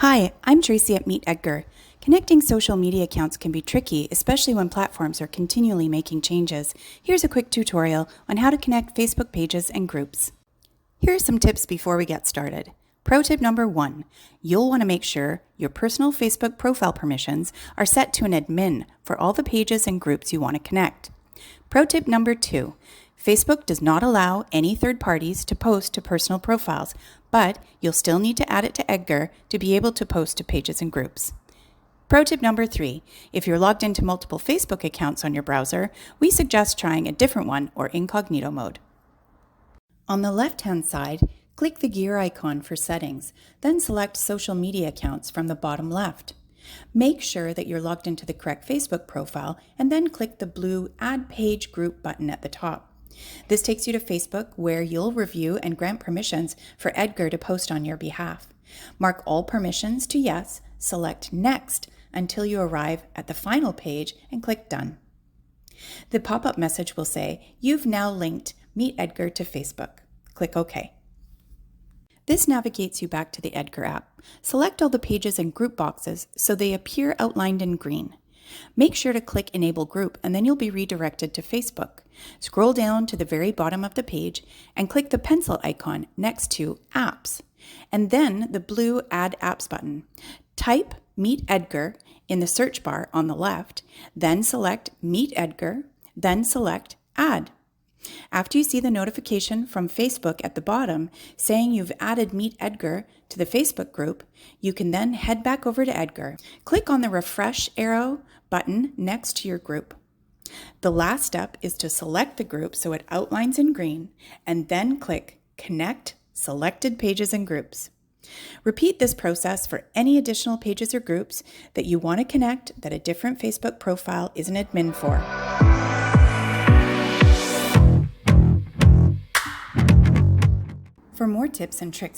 Hi, I'm Tracy at MeetEdgar. Connecting social media accounts can be tricky, especially when platforms are continually making changes. Here's a quick tutorial on how to connect Facebook pages and groups. Here are some tips before we get started. Pro tip number 1, you'll want to make sure your personal Facebook profile permissions are set to an admin for all the pages and groups you want to connect. Pro tip number 2, Facebook does not allow any third parties to post to personal profiles, but you'll still need to add it to Edgar to be able to post to pages and groups. Pro tip number 3, if you're logged into multiple Facebook accounts on your browser, we suggest trying a different one or incognito mode. On the left-hand side, click the gear icon for settings, then select social media accounts from the bottom left. Make sure that you're logged into the correct Facebook profile and then click the blue Add Page Group button at the top. This takes you to Facebook, where you'll review and grant permissions for Edgar to post on your behalf. Mark all permissions to yes, select Next until you arrive at the final page and click Done. The pop-up message will say, "You've now linked MeetEdgar to Facebook." Click OK. This navigates you back to the Edgar app. Select all the pages and group boxes so they appear outlined in green. Make sure to click Enable Group and then you'll be redirected to Facebook. Scroll down to the very bottom of the page and click the pencil icon next to Apps, and then the blue Add Apps button. Type MeetEdgar in the search bar on the left, then select MeetEdgar, then select Add. After you see the notification from Facebook at the bottom saying you've added MeetEdgar to the Facebook group, you can then head back over to Edgar. Click on the refresh arrow button next to your group. The last step is to select the group so it outlines in green, and then click Connect Selected Pages and Groups. Repeat this process for any additional pages or groups that you want to connect that a different Facebook profile is an admin for. For more tips and tricks